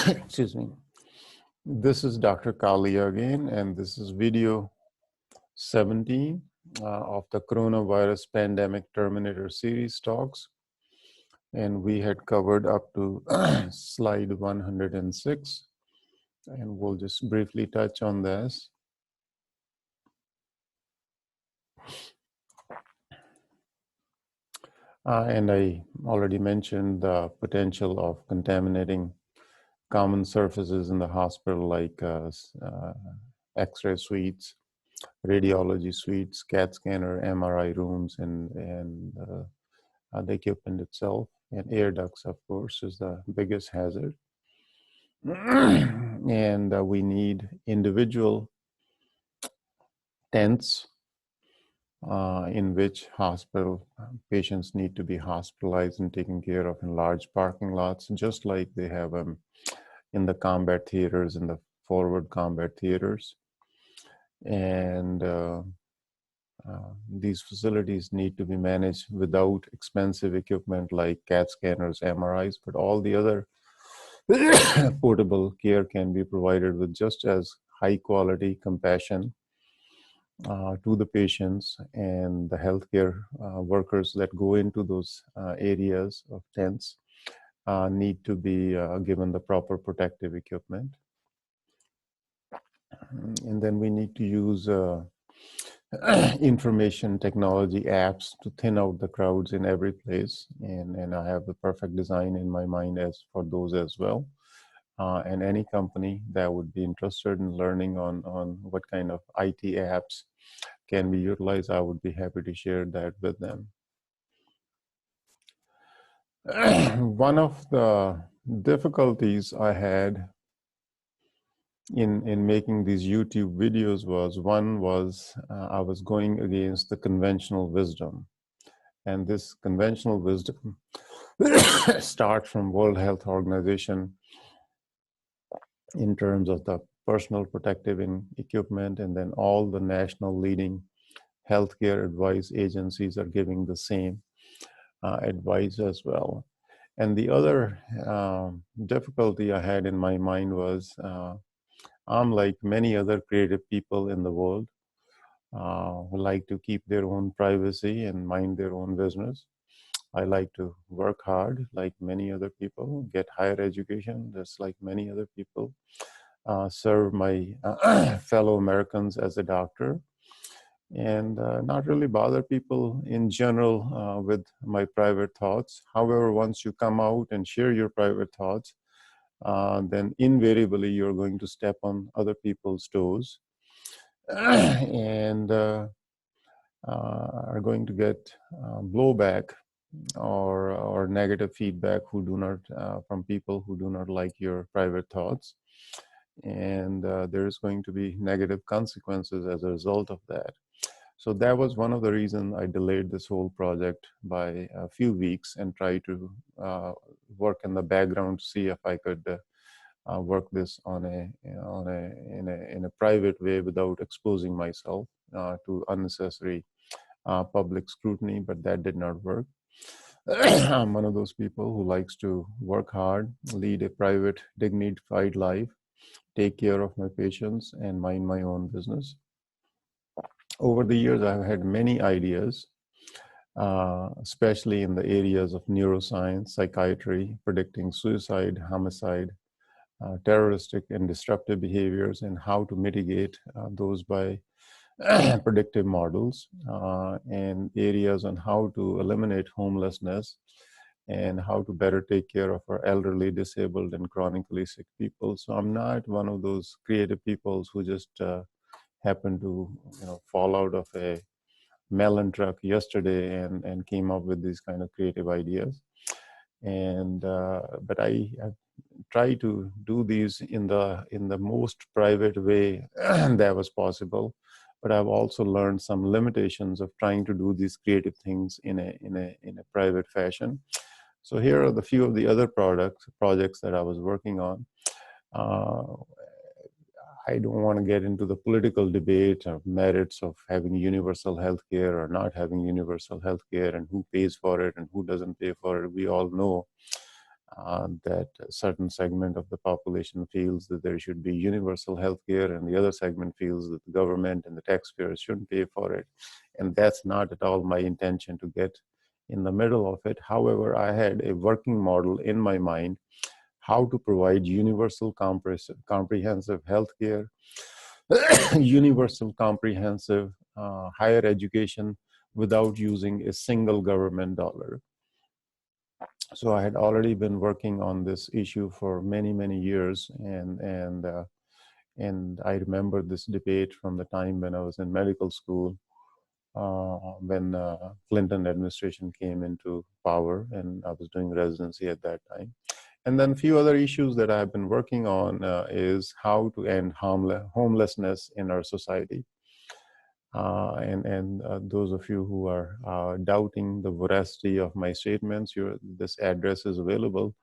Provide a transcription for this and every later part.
Excuse me. This is Dr. Kalia again, and this is video 17 of the coronavirus pandemic Terminator series talks. And we had covered up to slide 106, and we'll just briefly touch on this. And I already mentioned the potential of contaminating common surfaces in the hospital like X-ray suites, radiology suites, CAT scanner, MRI rooms, and the equipment itself. And air ducts, of course, is the biggest hazard. And we need individual tents in which hospital patients need to be hospitalized and taken care of in large parking lots, just like they have in the combat theaters, in the forward combat theaters. And these facilities need to be managed without expensive equipment like CAT scanners, MRIs, but all the other portable care can be provided with just as high quality compassion to the patients and the healthcare workers that go into those areas of tents need to be given the proper protective equipment. And then we need to use information technology apps to thin out the crowds in every place. And I have the perfect design in my mind as for those as well. And any company that would be interested in learning on what kind of IT apps can be utilized, I would be happy to share that with them. One of the difficulties I had in making these YouTube videos was I was going against the conventional wisdom. And this conventional wisdom starts from World Health Organization in terms of the personal protective equipment, and then all the national leading healthcare advice agencies are giving the same advice as well. And the other difficulty I had in my mind was I'm like many other creative people in the world who like to keep their own privacy and mind their own business. I like to work hard like many other people, get higher education just like many other people, serve my fellow Americans as a doctor, and not really bother people in general with my private thoughts. However, once you come out and share your private thoughts, then invariably you're going to step on other people's toes and are going to get blowback or negative feedback from people who do not like your private thoughts. And there's going to be negative consequences as a result of that. So that was one of the reasons I delayed this whole project by a few weeks and tried to work in the background to see if I could work this in a private way without exposing myself to unnecessary public scrutiny, but that did not work. I'm one of those people who likes to work hard, lead a private, dignified life, take care of my patients, and mind my own business. Over the years, I've had many ideas, especially in the areas of neuroscience, psychiatry, predicting suicide, homicide, terroristic and disruptive behaviors, and how to mitigate those by predictive models, and areas on how to eliminate homelessness and how to better take care of our elderly, disabled, and chronically sick people. So I'm not one of those creative people who just happened to fall out of a melon truck yesterday and came up with these kind of creative ideas. And but I try to do these in the most private way that was possible. But I've also learned some limitations of trying to do these creative things in a private fashion. So here are the few of the other projects that I was working on. I don't want to get into the political debate of merits of having universal health care or not having universal health care and who pays for it and who doesn't pay for it. We all know that a certain segment of the population feels that there should be universal health care, and the other segment feels that the government and the taxpayers shouldn't pay for it. And that's not at all my intention to get in the middle of it. However, I had a working model in my mind how to provide universal comprehensive health care, universal comprehensive higher education without using a single government dollar. So I had already been working on this issue for many, many years, and I remember this debate from the time when I was in medical school, when Clinton administration came into power, and I was doing residency at that time. And then a few other issues that I've been working on is how to end homelessness in our society. And those of you who are doubting the veracity of my statements, this address is available,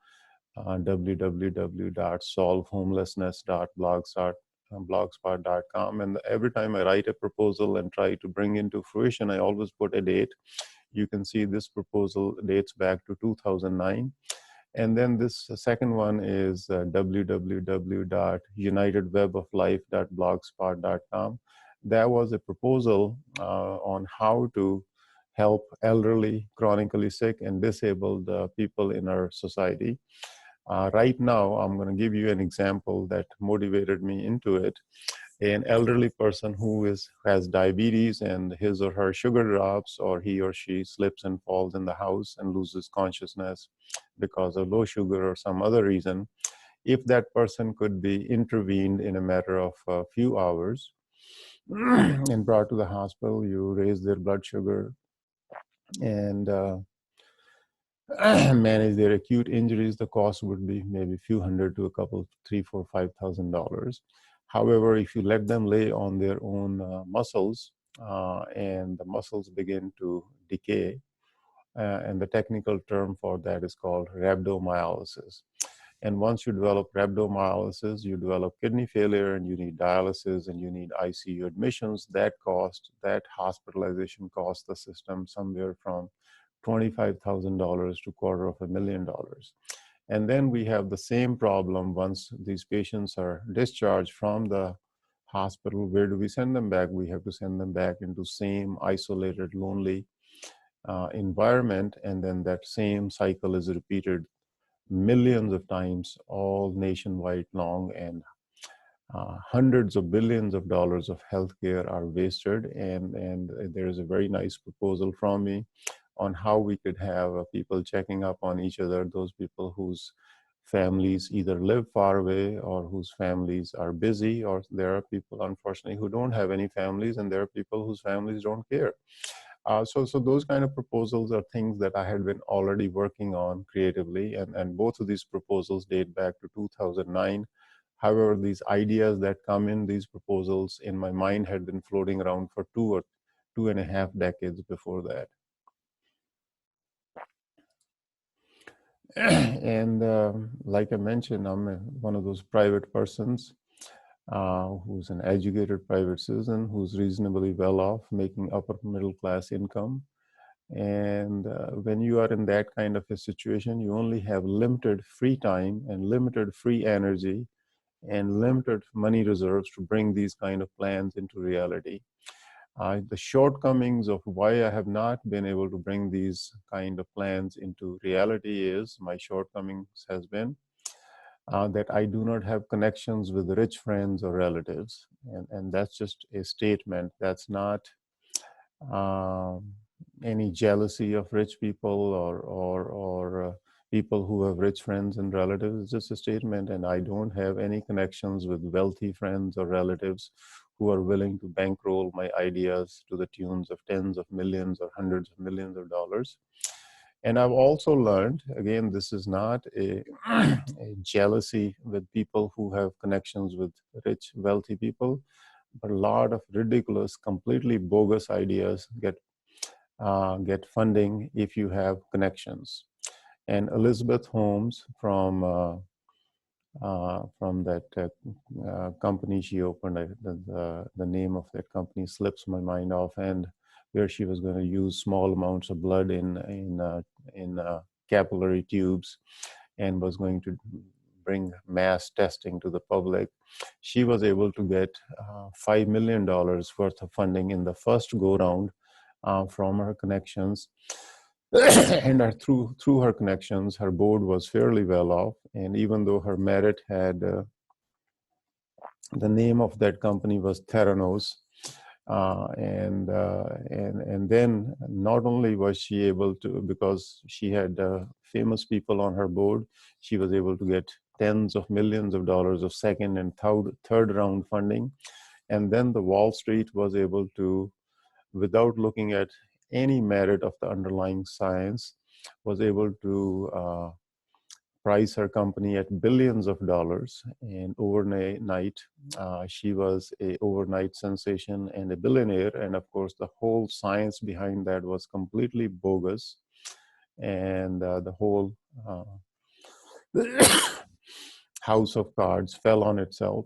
www.solvehomelessness.blogspot.com. And every time I write a proposal and try to bring into fruition, I always put a date. You can see this proposal dates back to 2009. And then this second one is www.unitedweboflife.blogspot.com. That was a proposal on how to help elderly, chronically sick, and disabled people in our society. Right now, I'm going to give you an example that motivated me into it. An elderly person who has diabetes and his or her sugar drops, or he or she slips and falls in the house and loses consciousness because of low sugar or some other reason, if that person could be intervened in a matter of a few hours and brought to the hospital, you raise their blood sugar and manage their acute injuries, the cost would be maybe a few hundred to a couple, $3,000, $4,000, $5,000. However, if you let them lay on their own muscles and the muscles begin to decay, and the technical term for that is called rhabdomyolysis. And once you develop rhabdomyolysis, you develop kidney failure and you need dialysis and you need ICU admissions. That hospitalization costs the system somewhere from $25,000 to $250,000. And then we have the same problem once these patients are discharged from the hospital. Where do we send them back? We have to send them back into same isolated, lonely environment. And then that same cycle is repeated millions of times, all nationwide long, and hundreds of billions of dollars of healthcare are wasted. And there is a very nice proposal from me on how we could have people checking up on each other, those people whose families either live far away or whose families are busy, or there are people, unfortunately, who don't have any families, and there are people whose families don't care. So those kind of proposals are things that I had been already working on creatively, and both of these proposals date back to 2009. However, these ideas that come in these proposals in my mind had been floating around for 2.5 decades before that. And like I mentioned, I'm one of those private persons who's an educated private citizen who's reasonably well off, making upper middle class income. And when you are in that kind of a situation, you only have limited free time and limited free energy and limited money reserves to bring these kind of plans into reality. The shortcomings of why I have not been able to bring these kind of plans into reality is, my shortcomings has been that I do not have connections with rich friends or relatives. And that's just a statement. That's not any jealousy of rich people or people who have rich friends and relatives. It's just a statement. And I don't have any connections with wealthy friends or relatives who are willing to bankroll my ideas to the tunes of tens of millions or hundreds of millions of dollars. And I've also learned, again, this is not a jealousy with people who have connections with rich, wealthy people, but a lot of ridiculous, completely bogus ideas get funding if you have connections. And Elizabeth Holmes from that company she opened, the name of that company slips my mind offhand, where she was going to use small amounts of blood in capillary tubes and was going to bring mass testing to the public. She was able to get $5 million worth of funding in the first go round from her connections. And through her connections, her board was fairly well off. And even though her merit had the name of that company was Theranos, and then not only was she able to, because she had famous people on her board, she was able to get tens of millions of dollars of second and third round funding. And then the Wall Street was able to, without looking at any merit of the underlying science, was able to price her company at billions of dollars. And overnight, she was a overnight sensation and a billionaire. And of course, the whole science behind that was completely bogus. And the whole house of cards fell on itself.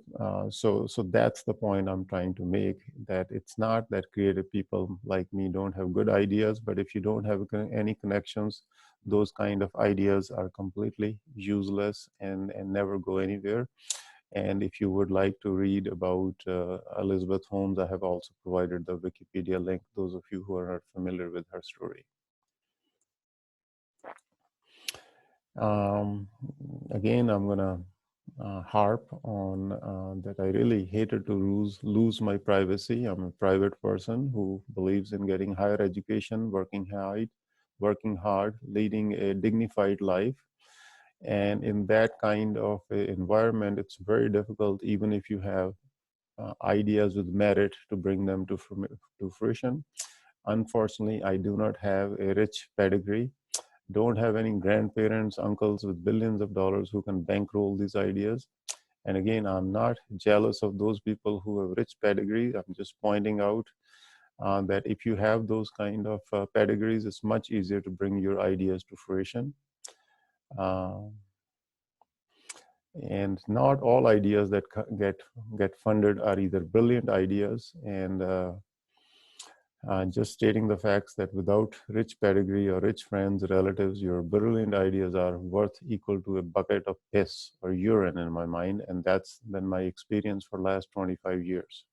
So that's the point I'm trying to make, that it's not that creative people like me don't have good ideas, but if you don't have any connections, those kind of ideas are completely useless and never go anywhere. And if you would like to read about Elizabeth Holmes, I have also provided the Wikipedia link, those of you who are not familiar with her story. Again, I'm gonna harp on that I really hated to lose my privacy. I'm a private person who believes in getting higher education, working hard, leading a dignified life. And in that kind of environment, it's very difficult, even if you have ideas with merit, to bring them to fruition. Unfortunately, I do not have a rich pedigree, don't have any grandparents, uncles with billions of dollars who can bankroll these ideas. And again, I'm not jealous of those people who have rich pedigrees. I'm just pointing out that if you have those kind of pedigrees, it's much easier to bring your ideas to fruition. And not all ideas that get funded are either brilliant ideas. And just stating the facts that without rich pedigree or rich friends, relatives, your brilliant ideas are worth equal to a bucket of piss or urine in my mind. And that's been my experience for the last 25 years.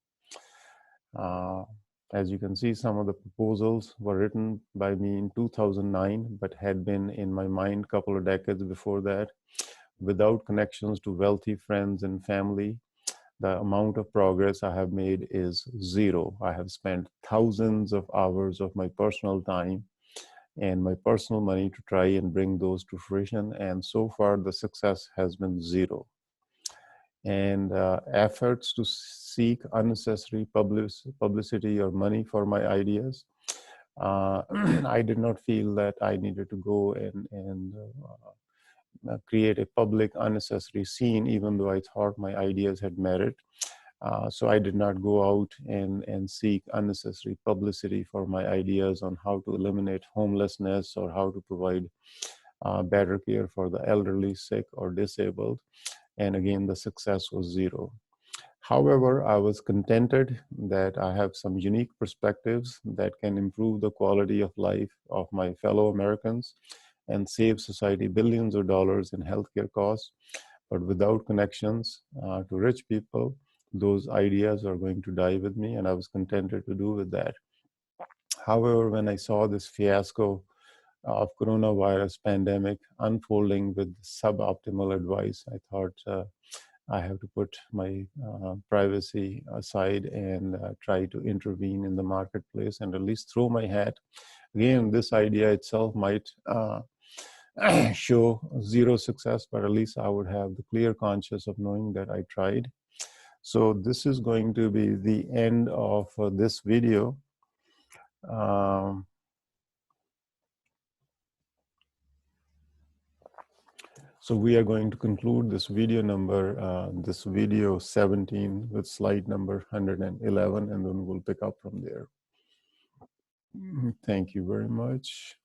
As you can see, some of the proposals were written by me in 2009, but had been in my mind a couple of decades before that. Without connections to wealthy friends and family, the amount of progress I have made is zero. I have spent thousands of hours of my personal time and my personal money to try and bring those to fruition. And so far, the success has been zero. And efforts to seek unnecessary publicity or money for my ideas, I did not feel that I needed to go and create a public unnecessary scene, even though I thought my ideas had merit. So I did not go out and seek unnecessary publicity for my ideas on how to eliminate homelessness or how to provide better care for the elderly, sick, or disabled. And again, the success was zero. However, I was contented that I have some unique perspectives that can improve the quality of life of my fellow Americans and save society billions of dollars in healthcare costs. But without connections to rich people, those ideas are going to die with me, and I was contented to do with that. However, when I saw this fiasco of coronavirus pandemic unfolding with suboptimal advice, I thought I have to put my privacy aside and try to intervene in the marketplace and at least throw my hat. Again, this idea itself might show zero success, but at least I would have the clear conscience of knowing that I tried. So this is going to be the end of this video. So we are going to conclude this video 17 with slide number 111, and then we'll pick up from there. Thank you very much.